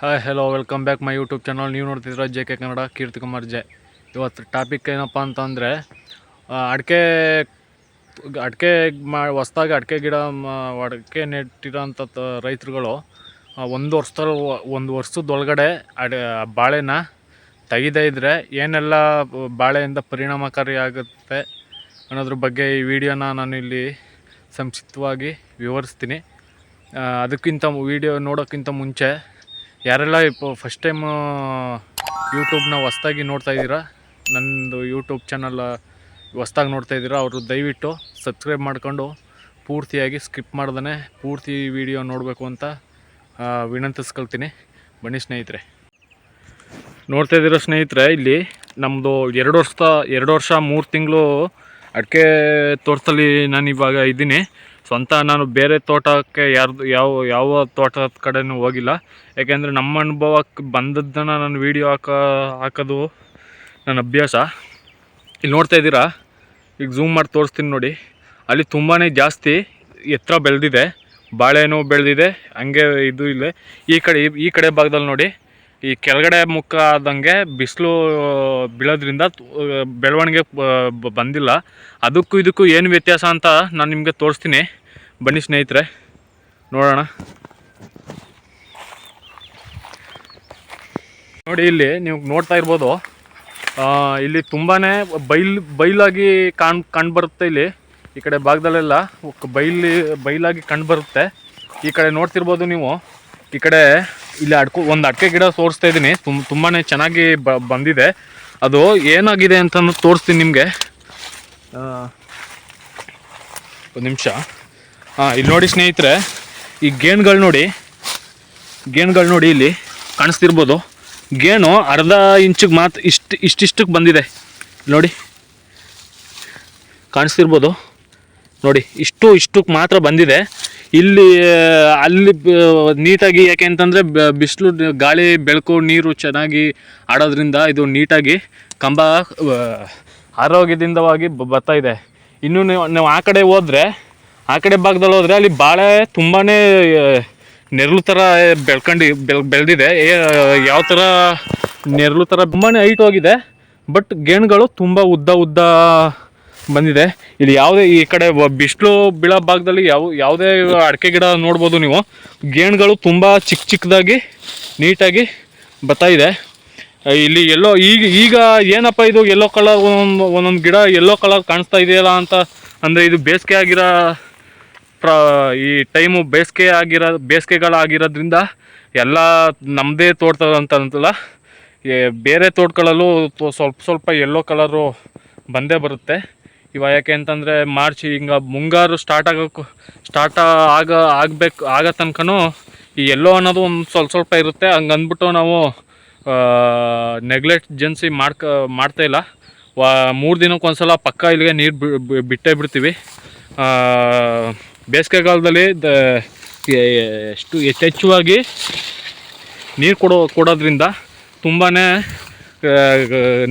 Hi hello welcome back my YouTube channel. ನೀವು ನೋಡ್ತಿದ್ರೆ J K Kannada ಕೀರ್ತಿ Kumar J. ಇವತ್ತು topic ಏನಪ್ಪ ಅಂತಂದರೆ ಅಡಿಕೆ ಅಡಿಕೆ ಹೊಸ್ದಾಗಿ ಅಡಿಕೆ ಗಿಡ ಅಡಿಕೆ ನೆಟ್ಟಿರೋಂಥ ರೈತರುಗಳು ಒಂದು ವರ್ಷದೊಳಗಡೆ ಬಾಳೆನ ತೆಗೆದೇ ಇದ್ದರೆ ಏನೆಲ್ಲ ಬಾಳೆಯಿಂದ ಪರಿಣಾಮಕಾರಿ ಆಗುತ್ತೆ ಅನ್ನೋದ್ರ ಬಗ್ಗೆ ಈ ವಿಡಿಯೋನ ನಾನು ಇಲ್ಲಿ ಸಂಕ್ಷಿಪ್ತವಾಗಿ ವಿವರಿಸ್ತೀನಿ. ಅದಕ್ಕಿಂತ ವಿಡಿಯೋ ನೋಡೋಕ್ಕಿಂತ ಮುಂಚೆ ಯಾರೆಲ್ಲ ಫಸ್ಟ್ ಟೈಮು ಯೂಟ್ಯೂಬ್ನ ಹೊಸ್ದಾಗಿ ನೋಡ್ತಾ ಇದ್ದೀರಾ, ನನ್ನದು ಯೂಟ್ಯೂಬ್ ಚಾನಲ್ ಹೊಸ್ದಾಗಿ ನೋಡ್ತಾ ಇದ್ದೀರಾ, ಅವರು ದಯವಿಟ್ಟು ಸಬ್ಸ್ಕ್ರೈಬ್ ಮಾಡ್ಕೊಂಡು ಪೂರ್ತಿಯಾಗಿ ಸ್ಕಿಪ್ ಮಾಡ್ದೇ ಪೂರ್ತಿ ವಿಡಿಯೋ ನೋಡಬೇಕು ಅಂತ ವಿನಂತಿಸ್ಕೊಳ್ತೀನಿ. ಬನ್ನಿ ಸ್ನೇಹಿತರೆ. ನೋಡ್ತಾ ಇದ್ದೀರೋ ಸ್ನೇಹಿತರೆ, ಇಲ್ಲಿ ನಮ್ಮದು 2 ವರ್ಷ 3 ತಿಂಗಳು ಅಡಿಕೆ ತೋಟದಲ್ಲಿ ನಾನು ಇವಾಗ ಇದ್ದೀನಿ. ಸ್ವಂತ ನಾನು ಬೇರೆ ತೋಟಕ್ಕೆ ಯಾವ ತೋಟದ ಕಡೆನೂ ಹೋಗಿಲ್ಲ. ಯಾಕೆಂದರೆ ನಮ್ಮ ಅನುಭವಕ್ಕೆ ಬಂದದ್ದನ್ನು ನಾನು ವೀಡಿಯೋ ಹಾಕೋದು ನನ್ನ ಅಭ್ಯಾಸ. ಇಲ್ಲಿ ನೋಡ್ತಾ ಇದ್ದೀರಾ, ಈಗ ಝೂಮ್ ಮಾಡಿ ತೋರಿಸ್ತೀನಿ ನೋಡಿ. ಅಲ್ಲಿ ತುಂಬಾ ಜಾಸ್ತಿ ಎತ್ತರ ಬೆಳೆದಿದೆ, ಬಾಳೆನೂ ಬೆಳೆದಿದೆ, ಹಂಗೆ ಇದು ಇಲ್ಲೇ ಈ ಕಡೆ ಭಾಗದಲ್ಲಿ ನೋಡಿ, ಈ ಕೆಳಗಡೆ ಮುಖ ಆದಂಗೆ ಬಿಸಿಲು ಬೀಳೋದ್ರಿಂದ ಬೆಳವಣಿಗೆ ಬಂದಿಲ್ಲ. ಅದಕ್ಕೂ ಇದಕ್ಕೂ ಏನು ವ್ಯತ್ಯಾಸ ಅಂತ ನಾನು ನಿಮಗೆ ತೋರಿಸ್ತೀನಿ. ಬನ್ನಿ ಸ್ನೇಹಿತರೆ, ನೋಡೋಣ. ನೋಡಿ, ಇಲ್ಲಿ ನೀವು ನೋಡ್ತಾ ಇರ್ಬೋದು, ಇಲ್ಲಿ ತುಂಬಾ ಬೈಲಾಗಿ ಕಂಡುಬರುತ್ತೆ. ಇಲ್ಲಿ ಈ ಕಡೆ ಭಾಗದಲ್ಲೆಲ್ಲ ಬೈಲಾಗಿ ಕಂಡುಬರುತ್ತೆ. ಈ ಕಡೆ ನೋಡ್ತಿರ್ಬೋದು ನೀವು, ಈ ಕಡೆ ಇಲ್ಲಿ ಒಂದು ಅಡಿಕೆ ಗಿಡ ತೋರಿಸ್ತಾ ಇದ್ದೀನಿ. ತುಂಬಾ ಚೆನ್ನಾಗಿ ಬಂದಿದೆ. ಅದು ಏನಾಗಿದೆ ಅಂತ ತೋರಿಸ್ತೀನಿ ನಿಮಗೆ. ಒಂದು ನಿಮಿಷ. ಇಲ್ಲಿ ನೋಡಿ ಸ್ನೇಹಿತರೆ, ಈ ಗೇಣುಗಳು ನೋಡಿ ಇಲ್ಲಿ ಕಾಣಿಸ್ತಿರ್ಬೋದು. ಗೇಣು ಅರ್ಧ ಇಂಚಿಗೆ ಮಾತ್ರ ಇಷ್ಟಿಷ್ಟಕ್ಕೆ ಬಂದಿದೆ ನೋಡಿ, ಕಾಣಿಸ್ತಿರ್ಬೋದು ನೋಡಿ. ಇಷ್ಟಕ್ಕೆ ಮಾತ್ರ ಬಂದಿದೆ. ಅಲ್ಲಿ ನೀಟಾಗಿ, ಯಾಕೆ ಅಂತಂದರೆ ಬಿಸಿಲು ಗಾಳಿ ಬೆಳಕು ನೀರು ಚೆನ್ನಾಗಿ ಆಡೋದ್ರಿಂದ ಇದು ನೀಟಾಗಿ ಕಂಬ ಆರೋಗ್ಯದಿಂದವಾಗಿ ಬರ್ತಾ ಇದೆ. ಇನ್ನು ನೀವು ಆ ಕಡೆ ಭಾಗದಲ್ಲಿ ಹೋದರೆ ಅಲ್ಲಿ ಬಾಳೆ ತುಂಬಾ ನೆರಳು ಥರ ಬೆಳೆದಿದೆ. ಯಾವ ಥರ ನೆರಳು ಥರ ತುಂಬಾ ಹೈಟ್ ಹೋಗಿದೆ. ಬಟ್ ಗೇಣುಗಳು ತುಂಬ ಉದ್ದ ಬಂದಿದೆ. ಇಲ್ಲಿ ಈ ಕಡೆ ಬಿಸಿಲು ಬೀಳೋ ಭಾಗದಲ್ಲಿ ಯಾವುದೇ ಅಡಿಕೆ ಗಿಡ ನೋಡ್ಬೋದು ನೀವು. ಗೇಣುಗಳು ತುಂಬ ಚಿಕ್ಕದಾಗಿ ನೀಟಾಗಿ ಬರ್ತಾ ಇದೆ. ಇಲ್ಲಿ ಈಗ ಏನಪ್ಪ ಇದು ಯೆಲ್ಲೋ ಕಲರ್, ಒಂದೊಂದು ಗಿಡ ಯೆಲ್ಲೋ ಕಲರ್ ಕಾಣಿಸ್ತಾ ಇದೆಯಲ್ಲ ಅಂತ ಅಂದರೆ, ಇದು ಬೇಸಿಗೆ ಆಗಿರೋ ಈ ಟೈಮು ಬೇಸಿಗೆಗಳಾಗಿರೋದ್ರಿಂದ ಎಲ್ಲ ನಮ್ಮದೇ ತೋಟದಂತಲ್ಲ, ಬೇರೆ ತೋಟಗಳಲ್ಲೂ ಸ್ವಲ್ಪ ಯೆಲ್ಲೋ ಕಲರು ಬಂದೇ ಬರುತ್ತೆ. ಯಾಕೆ ಅಂತಂದರೆ ಮಾರ್ಚ್ ಹಿಂಗೆ ಮುಂಗಾರು ಸ್ಟಾರ್ಟ್ ಆಗೋ ತನಕನೂ ಈ ಯೆಲ್ಲೋ ಅನ್ನೋದು ಒಂದು ಸ್ವಲ್ಪ ಇರುತ್ತೆ. ಹಂಗೆ ಅಂದ್ಬಿಟ್ಟು ನಾವು ನೆಗ್ಲೆಕ್ಟೆನ್ಸಿ ಮಾಡ್ತಾಯಿಲ್ಲ. 3 ದಿನಕ್ಕೆ ಒಂದ್ಸಲ ಪಕ್ಕ ಇಲ್ಲಿಗೆ ನೀರು ಬಿಟ್ಟೇ ಬಿಡ್ತೀವಿ. ಬೇಸಿಗೆಗಾಲದಲ್ಲಿ ಯಥೇಚ್ಛವಾಗಿ ನೀರು ಕೊಡೋದ್ರಿಂದ ತುಂಬಾ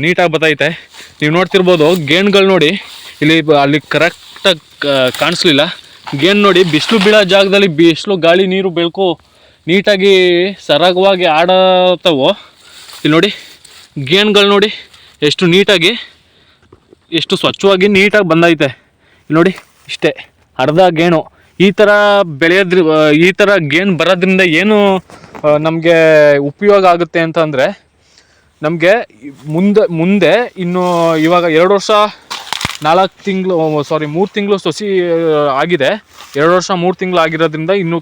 ನೀಟಾಗಿ ಬರ್ತೈತೆ. ನೀವು ನೋಡ್ತಿರ್ಬೋದು, ಗೇಣುಗಳು ನೋಡಿ, ಅಲ್ಲಿ ಕರೆಕ್ಟಾಗಿ ಕಾಣಿಸ್ಲಿಲ್ಲ. ಗೇಣು ನೋಡಿ, ಬಿಸಿಲು ಬೀಳೋ ಜಾಗದಲ್ಲಿ ಬಿಸಿಲು ಗಾಳಿ ನೀರು ಬೆಳಕು ನೀಟಾಗಿ ಸರಾಗವಾಗಿ ಆಡತ್ತವೋ. ಇಲ್ಲಿ ನೋಡಿ, ಗೇಣುಗಳು ನೋಡಿ ಎಷ್ಟು ನೀಟಾಗಿ, ಎಷ್ಟು ಸ್ವಚ್ಛವಾಗಿ ನೀಟಾಗಿ ಬಂದೈತೆ. ಇಲ್ಲಿ ನೋಡಿ, ಇಷ್ಟೇ ಅರ್ಧ ಗೇಣು. ಈ ಥರ ಗೇಣು ಬರೋದ್ರಿಂದ ಏನು ನಮಗೆ ಉಪಯೋಗ ಆಗುತ್ತೆ ಅಂತಂದರೆ, ನಮಗೆ ಮುಂದೆ ಇನ್ನು ಇವಾಗ 2 ವರ್ಷ 3 ತಿಂಗಳು ಸೊಸಿ ಆಗಿದೆ. 2 ವರ್ಷ 3 ತಿಂಗಳು ಆಗಿರೋದ್ರಿಂದ ಇನ್ನು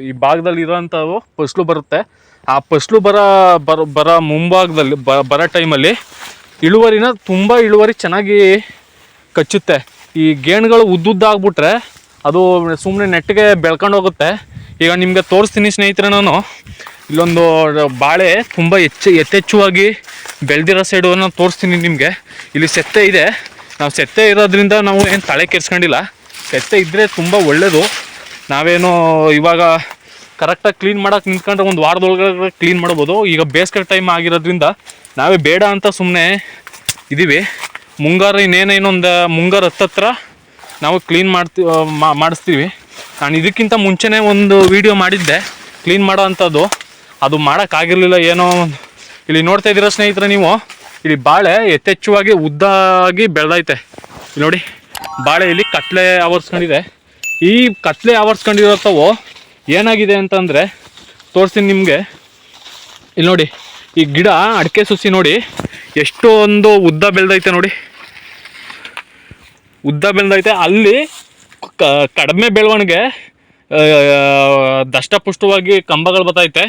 ಈ ಭಾಗದಲ್ಲಿ ಇರೋಂಥವು ಫಸಲು ಬರುತ್ತೆ. ಆ ಫಸಲು ಬರೋ ಮುಂಭಾಗದಲ್ಲಿ ಬರೋ ಟೈಮಲ್ಲಿ ಇಳುವರಿ ಚೆನ್ನಾಗಿ ಕಚ್ಚುತ್ತೆ. ಈ ಗೇಣುಗಳು ಉದ್ದುದ್ದಾಗ್ಬಿಟ್ರೆ ಅದು ಸುಮ್ಮನೆ ನೆಟ್ಟಿಗೆ ಬೆಳ್ಕೊಂಡು ಹೋಗುತ್ತೆ. ಈಗ ನಿಮಗೆ ತೋರಿಸ್ತೀನಿ ಸ್ನೇಹಿತರೆ, ನಾನು ಇಲ್ಲೊಂದು ಬಾಳೆ ತುಂಬ ಯಥೇಚ್ಛವಾಗಿ ಬೆಳೆದಿರೋ ಸೈಡನ್ನು ತೋರಿಸ್ತೀನಿ ನಿಮಗೆ. ಇಲ್ಲಿ ಸೆತ್ತೆ ಇದೆ. ನಾವು ಸೆತ್ತೆ ಇರೋದ್ರಿಂದ ನಾವು ಏನು ತಲೆ ಕೆಡಿಸ್ಕೊಂಡಿಲ್ಲ. ಸೆತ್ತೆ ಇದ್ದರೆ ತುಂಬ ಒಳ್ಳೆಯದು. ನಾವೇನು ಇವಾಗ ಕರೆಕ್ಟಾಗಿ ಕ್ಲೀನ್ ಮಾಡೋಕೆ ನಿಂತ್ಕೊಂಡ್ರೆ ಒಂದು ವಾರದೊಳಗಡೆ ಕ್ಲೀನ್ ಮಾಡ್ಬೋದು. ಈಗ ಬೇಸಿಗೆ ಟೈಮ್ ಆಗಿರೋದ್ರಿಂದ ನಾವೇ ಬೇಡ ಅಂತ ಸುಮ್ಮನೆ ಇದ್ದೀವಿ. ಮುಂಗಾರು ಇನ್ನೇನೊಂದು ಮುಂಗಾರು ಹತ್ತತ್ರ ನಾವು ಕ್ಲೀನ್ ಮಾಡಿಸ್ತೀವಿ. ನಾನು ಇದಕ್ಕಿಂತ ಮುಂಚೆನೇ ಒಂದು ವಿಡಿಯೋ ಮಾಡಿದ್ದೆ. ಕ್ಲೀನ್ ಮಾಡೋ ಅಂಥದ್ದು. ಅದು ಮಾಡೋಕ್ಕಾಗಿರಲಿಲ್ಲ ಏನೋ. ಇಲ್ಲಿ ನೋಡ್ತಾ ಇದ್ದೀರಾ ಸ್ನೇಹಿತರೆ ನೀವು, ಇಲ್ಲಿ ಬಾಳೆ ಯಥೇಚ್ಛವಾಗಿ ಉದ್ದಾಗಿ ಬೆಳೆದೈತೆ. ಇಲ್ಲಿ ನೋಡಿ, ಬಾಳೆ ಇಲ್ಲಿ ಕತ್ಲೆ ಆವರಿಸ್ಕೊಂಡಿದೆ. ಈ ಕತ್ಲೆ ಆವರಿಸ್ಕೊಂಡಿರತ್ತವು ಏನಾಗಿದೆ ಅಂತಂದರೆ ತೋರಿಸ್ತೀನಿ ನಿಮಗೆ. ಇಲ್ಲಿ ನೋಡಿ, ಈ ಗಿಡ ಅಡಿಕೆ ಸುಸಿ ನೋಡಿ ಎಷ್ಟೊಂದು ಉದ್ದ ಬೆಳೆದೈತೆ ನೋಡಿ, ಉದ್ದ ಬೆಳೆದೈತೆ. ಅಲ್ಲಿ ಕಡಿಮೆ ಬೆಳವಣಿಗೆ ದಷ್ಟಪುಷ್ಟವಾಗಿ ಕಂಬಗಳು ಬರ್ತೈತೆ.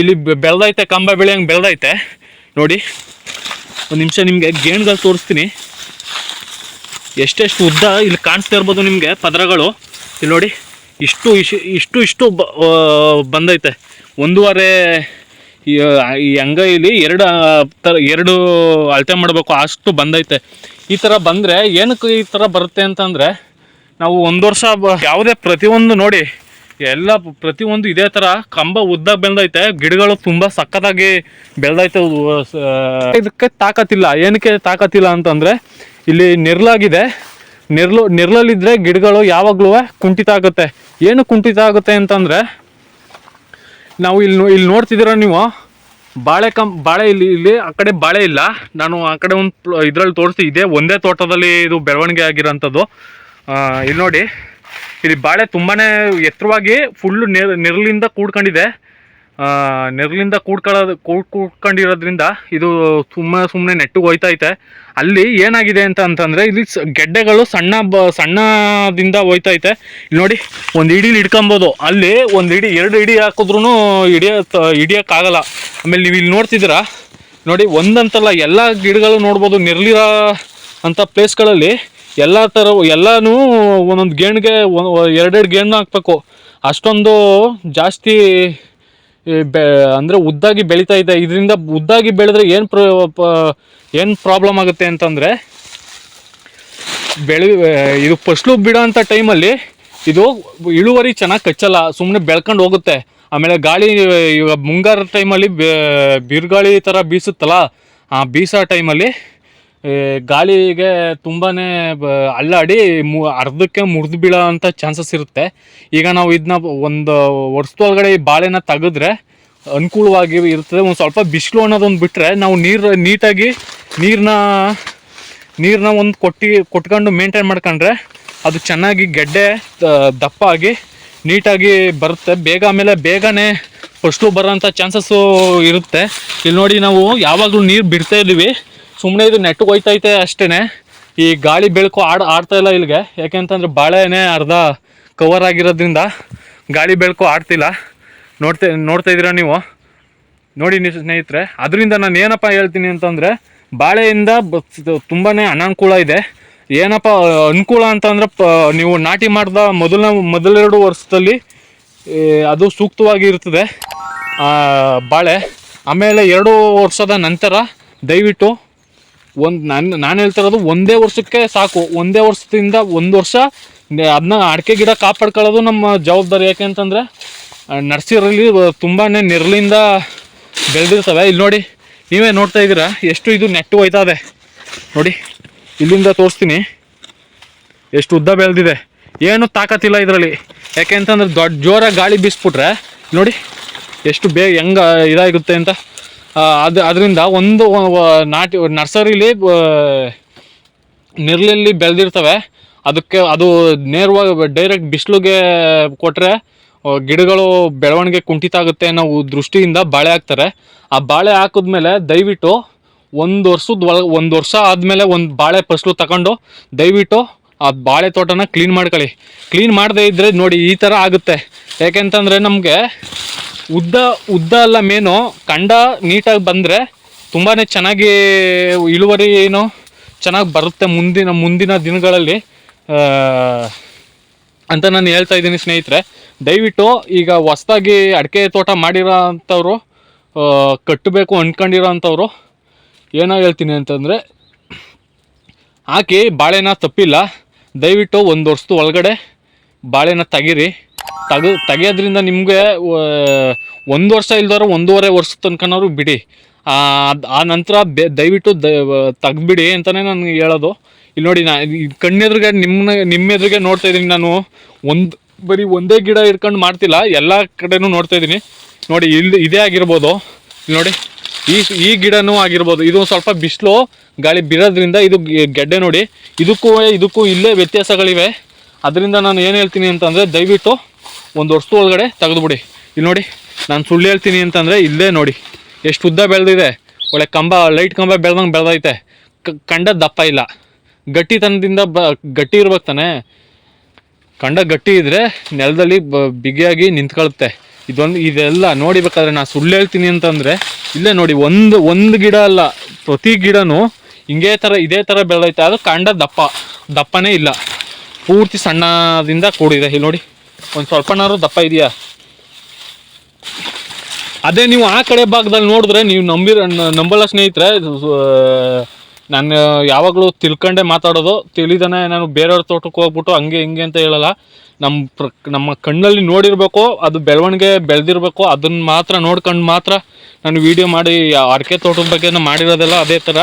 ಇಲ್ಲಿ ಬೆಳೆದೈತೆ, ಕಂಬ ಬೆಳೆಯಂಗೆ ಬೆಳೆದೈತೆ ನೋಡಿ. ಒಂದು ನಿಮಿಷ ನಿಮಗೆ ಗೇಣ್ಗಳು ತೋರಿಸ್ತೀನಿ, ಎಷ್ಟೆಷ್ಟು ಉದ್ದ ಇಲ್ಲಿ ಕಾಣಿಸ್ತಾ ಇರ್ಬೋದು ನಿಮಗೆ ಪದರಗಳು. ಇಲ್ಲಿ ನೋಡಿ, ಇಷ್ಟು ಬಂದೈತೆ. 1.5 ಈ ಅಂಗೈಲಿ ಎರಡು ಅಳತೆ ಮಾಡಬೇಕು ಅಷ್ಟು ಬಂದೈತೆ. ಈ ಥರ ಬಂದರೆ ಏನಕ್ಕೆ ಈ ಥರ ಬರುತ್ತೆ ಅಂತಂದರೆ, ನಾವು 1 ವರ್ಷ ಯಾವುದೇ ಪ್ರತಿಯೊಂದು ನೋಡಿ ಎಲ್ಲ ಪ್ರತಿಯೊಂದು ಇದೇ ಥರ ಕಂಬ ಉದ್ದ ಬೆಳೆದೈತೆ. ಗಿಡಗಳು ತುಂಬ ಸಖತ್ತಾಗಿ ಬೆಳೆದೈತೆ. ಇದಕ್ಕೆ ತಾಕತ್ತಿಲ್ಲ. ಏನಕ್ಕೆ ತಾಕತ್ತಿಲ್ಲ ಅಂತಂದರೆ, ಇಲ್ಲಿ ನೆರಳಾಗಿದೆ. ನೆರಳಲ್ಲಿದ್ದರೆ ಗಿಡಗಳು ಯಾವಾಗಲೂ ಕುಂಠಿತ ಆಗುತ್ತೆ. ಏನು ಕುಂಠಿತ ಆಗುತ್ತೆ ಅಂತಂದರೆ, ನಾವು ಇಲ್ಲಿ ನೋಡ್ತಿದ್ದೀರ ನೀವು, ಬಾಳೆ ಇಲ್ಲಿ ಆ ಕಡೆ ಬಾಳೆ ಇಲ್ಲ. ನಾನು ಆ ಕಡೆ ಒಂದು ಇದರಲ್ಲಿ ತೋರಿಸ್ತೀನಿ, ಇದೆ ಒಂದೇ ತೋಟದಲ್ಲಿ ಇದು ಬೆಳವಣಿಗೆ ಆಗಿರೋಂಥದ್ದು. ಇಲ್ಲಿ ನೋಡಿ, ಇಲ್ಲಿ ಬಾಳೆ ತುಂಬಾ ಎತ್ತರವಾಗಿ ಫುಲ್ಲು ನೆರಳಿಂದ ಕೂಡ್ಕೊಂಡಿದೆ. ನೆರಳಿಂದ ಕೂಡ್ಕೊಂಡಿರೋದ್ರಿಂದ ಇದು ಸುಮ್ಮನೆ ನೆಟ್ಟಿಗೆ ಹೋಯ್ತೈತೆ. ಅಲ್ಲಿ ಏನಾಗಿದೆ ಅಂತಂದರೆ, ಇಲ್ಲಿ ಗೆಡ್ಡೆಗಳು ಸಣ್ಣದಿಂದ ಹೋಯ್ತೈತೆ. ಇಲ್ಲಿ ನೋಡಿ, ಒಂದು ಇಡೀಲಿ ಹಿಡ್ಕೊಬೋದು. ಅಲ್ಲಿ ಒಂದು ಇಡಿ 2 ಇಡಿ ಹಾಕಿದ್ರೂ ಹಿಡಿಯೋಕ್ಕಾಗಲ್ಲ. ಆಮೇಲೆ ನೀವು ಇಲ್ಲಿ ನೋಡ್ತಿದ್ದೀರಾ ನೋಡಿ, ಒಂದಂತಲ್ಲ ಎಲ್ಲ ಗಿಡಗಳು ನೋಡ್ಬೋದು. ನೆರಳಿರೋ ಅಂಥ ಪ್ಲೇಸ್ಗಳಲ್ಲಿ ಎಲ್ಲನೂ ಒಂದೊಂದು ಗೇಣಿಗೆ 2 ಗೇಣು ಹಾಕ್ಬೇಕು. ಅಷ್ಟೊಂದು ಜಾಸ್ತಿ ಅಂದರೆ ಉದ್ದಾಗಿ ಬೆಳೀತಾ ಇದೆ. ಇದರಿಂದ ಉದ್ದಾಗಿ ಬೆಳೆದ್ರೆ ಏನು ಪ್ರಾಬ್ಲಮ್ ಆಗುತ್ತೆ ಅಂತಂದರೆ, ಇದು ಫಸ್ಲು ಬಿಡೋ ಅಂಥ ಟೈಮಲ್ಲಿ ಇದು ಇಳುವರಿ ಚೆನ್ನಾಗಿ ಕಚ್ಚಲ್ಲ, ಸುಮ್ಮನೆ ಬೆಳ್ಕೊಂಡು ಹೋಗುತ್ತೆ. ಆಮೇಲೆ ಗಾಳಿ, ಇವಾಗ ಮುಂಗಾರು ಟೈಮಲ್ಲಿ ಬಿರುಗಾಳಿ ಥರ ಬೀಸುತ್ತಲ್ಲ, ಆ ಬೀಸೋ ಟೈಮಲ್ಲಿ ಗಾಳಿಗೆ ತುಂಬಾ ಅಲ್ಲಾಡಿ ಅರ್ಧಕ್ಕೆ ಮುರಿದು ಬೀಳೋ ಅಂಥ ಚಾನ್ಸಸ್ ಇರುತ್ತೆ. ಈಗ ನಾವು ಇದನ್ನ ಒಂದು ವರ್ಷದೊಳಗಡೆ ಈ ಬಾಳೆನ ತೆಗೆದ್ರೆ ಅನುಕೂಲವಾಗಿ ಇರ್ತದೆ. ಒಂದು ಸ್ವಲ್ಪ ಬಿಸಿಲು ಅನ್ನೋದೊಂದು ಬಿಟ್ಟರೆ, ನಾವು ನೀರನ್ನ ಒಂದು ಕೊಟ್ಕೊಂಡು ಮೇಂಟೈನ್ ಮಾಡ್ಕೊಂಡ್ರೆ ಅದು ಚೆನ್ನಾಗಿ ಗೆಡ್ಡೆ ದಪ್ಪ ಆಗಿ ನೀಟಾಗಿ ಬರುತ್ತೆ. ಆಮೇಲೆ ಬೇಗನೆ ಫಸ್ಲು ಬರೋಂಥ ಚಾನ್ಸಸ್ಸು ಇರುತ್ತೆ. ಇಲ್ಲಿ ನೋಡಿ, ನಾವು ಯಾವಾಗಲೂ ನೀರು ಬಿಡ್ತಾ ಇದ್ದೀವಿ, ಸುಮ್ಮನೆ ಇದು ನೆಟ್ಟಿಗೆ ಹೋಯ್ತೈತೆ ಅಷ್ಟೇ. ಈ ಗಾಳಿ ಬೆಳಕು ಆಡ್ತಾ ಇಲ್ಲ ಇಲ್ಲಿಗೆ. ಯಾಕೆಂತಂದರೆ ಬಾಳೆನೇ ಅರ್ಧ ಕವರ್ ಆಗಿರೋದ್ರಿಂದ ಗಾಳಿ ಬೆಳಕು ಆಡ್ತಿಲ್ಲ. ನೋಡ್ತಾ ಇದ್ದೀರಾ ನೀವು ನೋಡಿ ಸ್ನೇಹಿತರೆ. ಅದರಿಂದ ನಾನು ಏನಪ್ಪ ಹೇಳ್ತೀನಿ ಅಂತಂದರೆ, ಬಾಳೆಯಿಂದ ತುಂಬಾ ಅನಾನುಕೂಲ ಇದೆ. ಏನಪ್ಪ ಅನುಕೂಲ ಅಂತಂದರೆ, ನೀವು ನಾಟಿ ಮಾಡಿದ ಮೊದಲೆರಡು ವರ್ಷದಲ್ಲಿ ಅದು ಸೂಕ್ತವಾಗಿ ಇರ್ತದೆ ಬಾಳೆ. ಆಮೇಲೆ 2 ವರ್ಷದ ನಂತರ ದಯವಿಟ್ಟು ನಾನು ಹೇಳ್ತಿರೋದು 1 ವರ್ಷಕ್ಕೆ ಸಾಕು. 1 ವರ್ಷದಿಂದ 1 ವರ್ಷ ಅದನ್ನ ಅಡಿಕೆ ಗಿಡ ಕಾಪಾಡ್ಕೊಳ್ಳೋದು ನಮ್ಮ ಜವಾಬ್ದಾರಿ. ಯಾಕೆ ಅಂತಂದರೆ, ನರ್ಸರಿಯಲ್ಲಿ ತುಂಬಾ ನೆರಳಿಂದ ಬೆಳೆದಿರ್ತವೆ. ಇಲ್ಲಿ ನೋಡಿ, ನೀವೇ ನೋಡ್ತಾ ಇದ್ದೀರಾ ಎಷ್ಟು ಇದು ನೆಟ್ಟು ಹೋಯ್ತಾ ಇದೆ ನೋಡಿ. ಇಲ್ಲಿಂದ ತೋರಿಸ್ತೀನಿ ಎಷ್ಟು ಉದ್ದ ಬೆಳೆದಿದೆ. ಏನು ತಾಕತ್ತಿಲ್ಲ ಇದರಲ್ಲಿ. ಯಾಕೆ ಅಂತಂದರೆ ಜೋರಾಗಿ ಗಾಳಿ ಬೀಸ್ಬಿಟ್ರೆ ನೋಡಿ ಎಷ್ಟು ಹೆಂಗೆ ಇದಾಗುತ್ತೆ ಅಂತ. ಅದರಿಂದ ಒಂದು ನರ್ಸರಿಲಿ ನೆರಳಲ್ಲಿ ಬೆಳೆದಿರ್ತವೆ. ಅದು ನೇರವಾಗಿ ಡೈರೆಕ್ಟ್ ಬಿಸಿಲಿಗೆ ಕೊಟ್ಟರೆ ಗಿಡಗಳು ಬೆಳವಣಿಗೆ ಕುಂಠಿತ ಆಗುತ್ತೆ ಅನ್ನೋ ದೃಷ್ಟಿಯಿಂದ ಬಾಳೆ ಹಾಕ್ತಾರೆ. ಆ ಬಾಳೆ ಹಾಕಿದ್ಮೇಲೆ ದಯವಿಟ್ಟು 1 ವರ್ಷ ಆದಮೇಲೆ ಒಂದು ಬಾಳೆ ಫಸಲು ತಗೊಂಡು ದಯವಿಟ್ಟು ಆ ಬಾಳೆ ತೋಟನ ಕ್ಲೀನ್ ಮಾಡ್ಕೊಳ್ಳಿ. ಕ್ಲೀನ್ ಮಾಡದೇ ಇದ್ದರೆ ನೋಡಿ ಈ ಥರ ಆಗುತ್ತೆ. ಯಾಕೆಂತಂದರೆ, ನಮಗೆ ಉದ್ದ ಅಲ್ಲ ಮೇನು, ಕಂಡ ನೀಟಾಗಿ ಬಂದರೆ ತುಂಬಾ ಚೆನ್ನಾಗಿ ಇಳುವರಿ ಚೆನ್ನಾಗಿ ಬರುತ್ತೆ ಮುಂದಿನ ದಿನಗಳಲ್ಲಿ ಅಂತ ನಾನು ಹೇಳ್ತಾ ಇದ್ದೀನಿ ಸ್ನೇಹಿತರೆ. ದಯವಿಟ್ಟು ಈಗ ಹೊಸ್ದಾಗಿ ಅಡಿಕೆ ತೋಟ ಮಾಡಿರೋ ಅಂಥವ್ರು, ಕಟ್ಟಬೇಕು ಅಂದ್ಕೊಂಡಿರೋ ಅಂಥವ್ರು ಏನೋ ಹೇಳ್ತೀನಿ ಅಂತಂದರೆ, ಹಾಕಿ ಬಾಳೆನ ತಪ್ಪಿಲ್ಲ. ದಯವಿಟ್ಟು 1 ವರ್ಷದ ಒಳಗಡೆ ಬಾಳೆನ ತೆಗಿಯೋದ್ರಿಂದ ನಿಮಗೆ 1 ವರ್ಷ ಇಲ್ದವ್ರು 1.5 ವರ್ಷದ ತನಕನಾದ್ರು ಬಿಡಿ. ಆ ನಂತರ ದಯವಿಟ್ಟು ತೆಗ್ದುಬಿಡಿ ಅಂತಲೇ ನನಗೆ ಹೇಳೋದು. ಇಲ್ಲಿ ನೋಡಿ, ಕಣ್ಣೆದುರಿಗೆ ನಿಮ್ಮ ಎದುರಿಗೆ ನೋಡ್ತಾ ಇದ್ದೀನಿ ನಾನು. ಬರೀ ಒಂದೇ ಗಿಡ ಇಟ್ಕೊಂಡು ಮಾಡ್ತಿಲ್ಲ, ಎಲ್ಲ ಕಡೆನೂ ನೋಡ್ತಾ ಇದ್ದೀನಿ. ನೋಡಿ ಇಲ್ಲಿ ಇದೇ ಆಗಿರ್ಬೋದು, ನೋಡಿ ಈ ಗಿಡನೂ ಆಗಿರ್ಬೋದು. ಇದು ಸ್ವಲ್ಪ ಬಿಸಿಲು ಗಾಳಿ ಬಿರೋದ್ರಿಂದ ಇದು ಗೆಡ್ಡೆ ನೋಡಿ, ಇದಕ್ಕೂ ಇಲ್ಲೇ ವ್ಯತ್ಯಾಸಗಳಿವೆ. ಅದರಿಂದ ನಾನು ಏನು ಹೇಳ್ತೀನಿ ಅಂತಂದರೆ, ದಯವಿಟ್ಟು ಒಂದು ವರ್ಷದ ಒಳಗಡೆ ತೆಗೆದುಬಿಡಿ. ಇಲ್ಲಿ ನೋಡಿ, ನಾನು ಸುಳ್ಳು ಹೇಳ್ತೀನಿ ಅಂತಂದರೆ ಇಲ್ಲೇ ನೋಡಿ ಎಷ್ಟು ಉದ್ದ ಬೆಳೆದಿದೆ. ಒಳ್ಳೆ ಕಂಬ, ಲೈಟ್ ಕಂಬ ಬೆಳೆದಂಗೆ ಬೆಳೆದೈತೆ. ಕಂಡ ದಪ್ಪ ಇಲ್ಲ, ಗಟ್ಟಿತನದಿಂದ ಗಟ್ಟಿ ಇರ್ಬೇಕು ತಾನೆ. ಕಂಡ ಗಟ್ಟಿ ಇದ್ದರೆ ನೆಲದಲ್ಲಿ ಬಿಗಿಯಾಗಿ ನಿಂತ್ಕೊಳ್ಳುತ್ತೆ. ಇದೆಲ್ಲ ನೋಡಿಬೇಕಾದ್ರೆ ನಾನು ಸುಳ್ಳು ಹೇಳ್ತೀನಿ ಅಂತಂದರೆ ಇಲ್ಲೇ ನೋಡಿ, ಒಂದು ಗಿಡ ಅಲ್ಲ, ಪ್ರತಿ ಗಿಡನೂ ಇದೇ ಥರ ಬೆಳೆದೈತೆ. ಅದು ಕಾಂಡ ದಪ್ಪನೇ ಇಲ್ಲ, ಪೂರ್ತಿ ಸಣ್ಣದಿಂದ ಕೂಡಿದೆ. ಇಲ್ಲಿ ನೋಡಿ, ಒಂದು ಸ್ವಲ್ಪನಾದ್ರು ದಪ್ಪ ಇದೆಯಾ? ಅದೇ ನೀವು ಆ ಕಡೆ ಭಾಗದಲ್ಲಿ ನೋಡಿದ್ರೆ ನೀವು ನಂಬಲ್ಲ ಸ್ನೇಹಿತರೆ. ನಾನು ಯಾವಾಗಲೂ ತಿಳ್ಕೊಂಡೆ ಮಾತಾಡೋದು, ತಿಳಿದಾನೆ ನಾನು ಬೇರೆಯವ್ರ ತೋಟಕ್ಕೆ ಹೋಗ್ಬಿಟ್ಟು ಹಂಗೆ ಹಿಂಗೆ ಅಂತ ಹೇಳಲ್ಲ. ನಮ್ಮ ಕಣ್ಣಲ್ಲಿ ನೋಡಿರಬೇಕು, ಅದು ಬೆಳವಣಿಗೆ ಬೆಳೆದಿರಬೇಕು, ಅದನ್ನು ಮಾತ್ರ ನೋಡ್ಕೊಂಡು ಮಾತ್ರ ನಾನು ವೀಡಿಯೋ ಮಾಡಿ ಅಡಿಕೆ ತೋಟದ ಬಗ್ಗೆ ಮಾಡಿರೋದೆಲ್ಲ ಅದೇ ಥರ.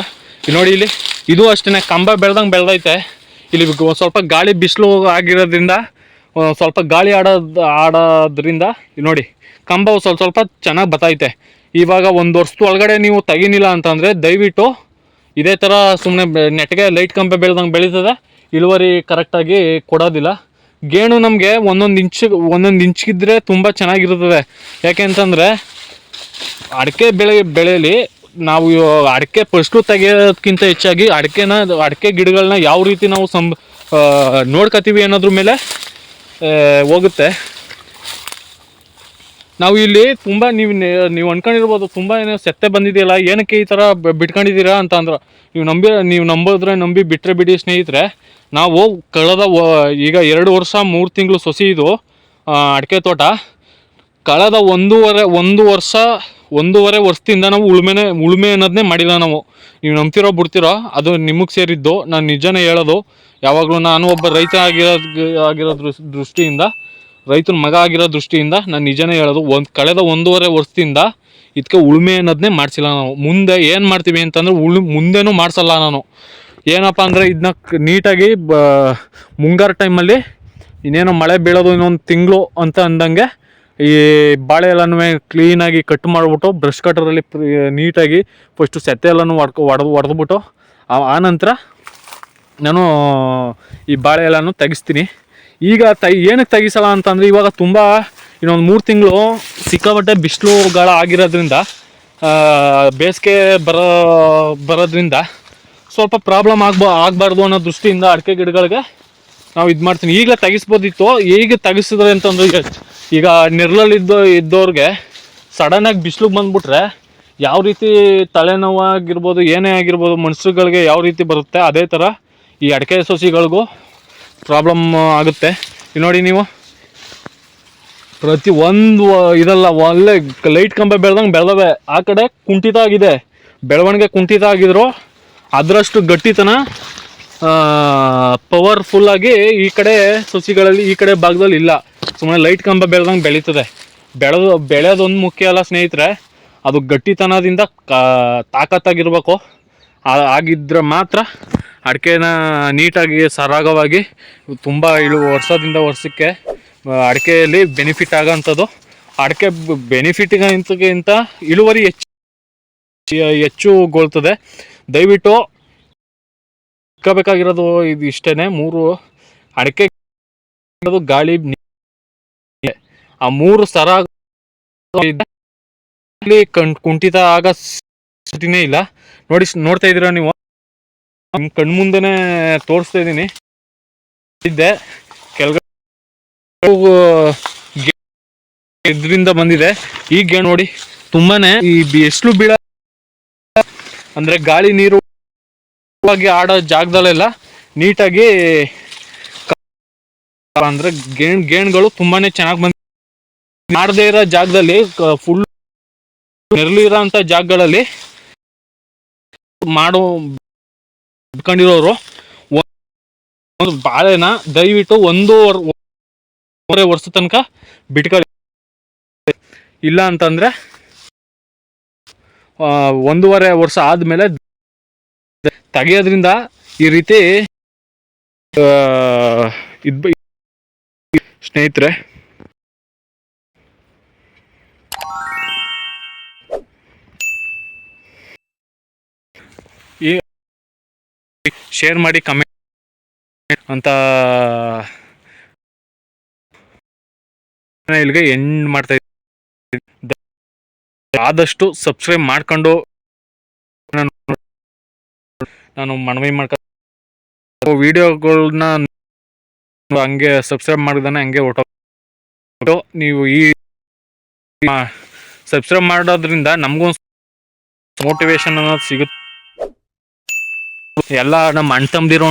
ನೋಡಿ ಇಲ್ಲಿ ಇದು ಅಷ್ಟೇ, ಕಂಬ ಬೆಳೆದಂಗೆ ಬೆಳೆದೈತೆ. ಇಲ್ಲಿ ಸ್ವಲ್ಪ ಗಾಳಿ ಬಿಸಿಲು ಆಗಿರೋದ್ರಿಂದ, ಸ್ವಲ್ಪ ಗಾಳಿ ಆಡೋದ್ರಿಂದ ನೋಡಿ ಕಂಬ ಸ್ವಲ್ಪ ಚೆನ್ನಾಗಿ ಬತ್ತೈತೆ. ಇವಾಗ ಒಂದು ವರ್ಷದ ಒಳಗಡೆ ನೀವು ತೆಗಿನಿಲ್ಲ ಅಂತಂದರೆ ದಯವಿಟ್ಟು ಇದೇ ಥರ ಸುಮ್ಮನೆ ನೆಟ್ಗೆ ಲೈಟ್ ಕಂಬ ಬೆಳೆದಂಗೆ ಬೆಳೀತದೆ, ಇಳುವರಿ ಕರೆಕ್ಟಾಗಿ ಕೊಡೋದಿಲ್ಲ. ಗೇಣು ನಮಗೆ ಒಂದೊಂದು ಇಂಚಿಗಿದ್ರೆ ತುಂಬ ಚೆನ್ನಾಗಿರ್ತದೆ. ಯಾಕೆ ಅಂತಂದರೆ ಅಡಿಕೆ ಬೆಳೆಯಲ್ಲಿ ನಾವು ಅಡಿಕೆ ಫಸ್ಟು ತೆಗೆಯೋದಕ್ಕಿಂತ ಹೆಚ್ಚಾಗಿ ಅಡಿಕೆ ಗಿಡಗಳನ್ನ ಯಾವ ರೀತಿ ನಾವು ನೋಡ್ಕೊತೀವಿ ಅನ್ನೋದ್ರ ಮೇಲೆ ಹೋಗುತ್ತೆ. ನಾವು ಇಲ್ಲಿ ತುಂಬ ನೀವು ಅಂದ್ಕೊಂಡಿರ್ಬೋದು, ತುಂಬ ಏನೋ ಸೆತ್ತೆ ಬಂದಿದೆಯಲ್ಲ, ಏನಕ್ಕೆ ಈ ಥರ ಬಿಟ್ಕೊಂಡಿದ್ದೀರಾ ಅಂತ ಅಂದ್ರೆ, ನೀವು ನಂಬಿ ಬಿಟ್ಟರೆ ಬಿಡಿ ಸ್ನೇಹಿತರೆ. ನಾವು ಕಳೆದ ಈಗ 2 ವರ್ಷ 3 ತಿಂಗಳು ಸೊಸಿ ಇದು ಅಡಿಕೆ ತೋಟ. ಕಳೆದ ಒಂದೂವರೆ ವರ್ಷದಿಂದ ನಾವು ಉಳುಮೆ ಅನ್ನೋದನ್ನೇ ಮಾಡಿಲ್ಲ ನಾವು. ನೀವು ನಂಬ್ತಿರೋ ಬಿಡ್ತಿರೋ ಅದು ನಿಮಗೆ ಸೇರಿದ್ದು. ನಾನು ನಿಜನೇ ಹೇಳೋದು. ಯಾವಾಗಲೂ ನಾನು ಒಬ್ಬ ರೈತ ಆಗಿರೋ ದೃಷ್ಟಿಯಿಂದ, ರೈತನ ಮಗ ಆಗಿರೋ ದೃಷ್ಟಿಯಿಂದ ನಾನು ನಿಜನೇ ಹೇಳೋದು. ಕಳೆದ 1.5 ವರ್ಷದಿಂದ ಇದಕ್ಕೆ ಉಳುಮೆ ಅನ್ನೋದನ್ನೇ ಮಾಡಿಸಿಲ್ಲ ನಾವು. ಮುಂದೆ ಏನು ಮಾಡ್ತೀವಿ ಅಂತಂದರೆ ಮುಂದೆನೂ ಮಾಡಿಸಲ್ಲ ನಾನು. ಏನಪ್ಪ ಅಂದರೆ ಇದನ್ನ ನೀಟಾಗಿ ಮುಂಗಾರು ಟೈಮಲ್ಲಿ ಇನ್ನೇನೋ ಮಳೆ ಬೀಳೋದು ಇನ್ನೊಂದು ತಿಂಗಳು ಅಂತ ಅಂದಂಗೆ ಈ ಬಾಳೆ ಎಲ್ಲನೂ ಕ್ಲೀನಾಗಿ ಕಟ್ ಮಾಡಿಬಿಟ್ಟು ಬ್ರಷ್ ಕಟ್ಟರಲ್ಲಿ ನೀಟಾಗಿ ಫಸ್ಟು ಸೆತ್ತೆ ಎಲ್ಲನೂ ಹೊಡೆದ್ಬಿಟ್ಟು ಆನಂತರ ನಾನು ಈ ಬಾಳೆ ಎಲ್ಲನೂ ತೆಗಿಸ್ತೀನಿ. ಈಗ ಏನಕ್ಕೆ ತೆಗಿಸಲ್ಲ ಅಂತಂದರೆ, ಇವಾಗ ತುಂಬ ಇನ್ನೊಂದು 3 ತಿಂಗಳು ಸಿಕ್ಕಾಪಟ್ಟೆ ಬಿಸಿಲು ಗಾಳ ಆಗಿರೋದ್ರಿಂದ, ಬೇಸಿಗೆ ಬರೋದ್ರಿಂದ ಸ್ವಲ್ಪ ಪ್ರಾಬ್ಲಮ್ ಆಗಬಾರ್ದು ಅನ್ನೋ ದೃಷ್ಟಿಯಿಂದ ಅಡಿಕೆ ಗಿಡಗಳಿಗೆ ನಾವು ಇದು ಮಾಡ್ತೀನಿ. ಈಗಲೇ ತೆಗಿಸ್ಬೋದಿತ್ತು. ಈಗ ತೆಗಿಸಿದ್ರೆ ಅಂತಂದ್ರೆ, ಈಗ ಇದ್ದವ್ರಿಗೆ ಸಡನ್ನಾಗಿ ಬಿಸಿಲಿಗೆ ಬಂದುಬಿಟ್ರೆ ಯಾವ ರೀತಿ ತಲೆನೋವಾಗಿರ್ಬೋದು, ಏನೇ ಆಗಿರ್ಬೋದು, ಮನುಷ್ಯರುಗಳಿಗೆ ಯಾವ ರೀತಿ ಬರುತ್ತೆ, ಅದೇ ಥರ ಈ ಅಡಿಕೆ ಸಸಿಗಳಿಗೂ ಪ್ರಾಬ್ಲಮ್ ಆಗುತ್ತೆ. ನೋಡಿ, ನೀವು ಪ್ರತಿ ಒಂದು ಇದೆಲ್ಲ ಒಳ್ಳೆ ಲೈಟ್ ಕಂಬ ಬೆಳೆದಂಗೆ ಬೆಳೆದವೆ. ಆ ಕಡೆ ಕುಂಠಿತ ಆಗಿದೆ, ಬೆಳವಣಿಗೆ ಕುಂಠಿತ ಆಗಿದ್ರು ಅದರಷ್ಟು ಗಟ್ಟಿತನ ಪವರ್ಫುಲ್ಲಾಗಿ ಈ ಕಡೆ ಸಸಿಗಳಲ್ಲಿ ಈ ಕಡೆ ಭಾಗದಲ್ಲಿ ಇಲ್ಲ. ಸುಮ್ಮನೆ ಲೈಟ್ ಕಂಬ ಬೆಳೆದಂಗೆ ಬೆಳೀತದೆ. ಬೆಳೆಯೋದೊಂದು ಮುಖ್ಯ ಅಲ್ಲ ಸ್ನೇಹಿತರೆ, ಅದು ಗಟ್ಟಿತನದಿಂದ ತಾಕತ್ತಾಗಿರ್ಬೇಕು. ಆಗಿದ್ರೆ ಮಾತ್ರ ಅಡಿಕೆನ ನೀಟಾಗಿ ಸರಾಗವಾಗಿ ತುಂಬ ವರ್ಷದಿಂದ ವರ್ಷಕ್ಕೆ ಅಡಿಕೆಯಲ್ಲಿ ಬೆನಿಫಿಟ್ ಆಗೋಂಥದ್ದು. ಅಡಿಕೆ ಬೆನಿಫಿಟ್ಗಿಂತ ಇಳುವರಿ ಹೆಚ್ಚುಗೊಳ್ತದೆ. ದಯವಿಟ್ಟು ಇಟ್ಕೋಬೇಕಾಗಿರೋದು ಇದು ಇಷ್ಟೇ, 3 ಅಡಿಕೆ ಗಾಳಿ ಆ 3 ಸರಾಗ ಕುಂಠಿತ ಆಗ ಸ್ಥಿತಿನೇ ಇಲ್ಲ. ನೋಡ್ತಾ ಇದ್ದೀರಾ ನೀವು, ನಿಮ್ಮ ಕಣ್ಮುಂದೆನೇ ತೋರಿಸ್ತಾ ಇದ್ದೀನಿ. ಇದ್ದೆ ಕೆಳಗಡೆ ಇದರಿಂದ ಬಂದಿದೆ. ಈಗ ನೋಡಿ ತುಂಬಾನೇ ಈ ಬಿಸಿಲು ಬೀಳ ಅಂದ್ರೆ ಗಾಳಿ ನೀರು ಆಡೋ ಜಾಗದಲ್ಲೆಲ್ಲ ನೀಟಾಗಿ ಅಂದ್ರೆ ಗೇಣ್ಗಳು ತುಂಬಾನೇ ಚೆನ್ನಾಗಿ ಬಂದ. ಮಾಡದೇ ಇರೋ ಜಾಗದಲ್ಲಿ, ಫುಲ್ ನೆರಳಿರೋ ಅಂತ ಜಾಗಗಳಲ್ಲಿ ಬಿಟ್ಕೊಂಡಿರೋರು ಒಂದು ಬಾಳೆನ ದಯವಿಟ್ಟು 1.5 ವರ್ಷ ತನಕ ಬಿಟ್ಕೊಳ್ಳಿ. ಇಲ್ಲ ಅಂತಂದ್ರೆ 1.5 ವರ್ಷ ಆದ್ಮೇಲೆ ತೆಗೆಯೋದ್ರಿಂದ ಈ ರೀತಿ ಸ್ನೇಹಿತರೆ, ಈ ಶೇರ್ ಮಾಡಿ, ಕಮೆಂಟ್ ಅಂತ ಇಲ್ಲಿಗೆ ಎಂಡ್ ಮಾಡ್ತಾ ಇದ್ದೀನಿ. ಆದಷ್ಟು ಸಬ್ಸ್ಕ್ರೈಬ್ ಮಾಡ್ಕೊಂಡು ನಾನು ಮನವಿ ಮಾಡ್ಕೊ ವಿಡಿಯೋಗಳನ್ನ ಹಂಗೆ ಸಬ್ಸ್ಕ್ರೈಬ್ ಮಾಡಿದಾನೆ ಹಂಗೆ ಹೊರಟು ನೀವು ಈ ಸಬ್ಸ್ಕ್ರೈಬ್ ಮಾಡೋದ್ರಿಂದ ನಮಗೂ ಮೋಟಿವೇಶನ್ ಅನ್ನೋದು ಸಿಗುತ್ತೆ. ಎಲ್ಲ ನಮ್ಮ ಅಣ್ಣ ತಮ್ಮದಿರೋ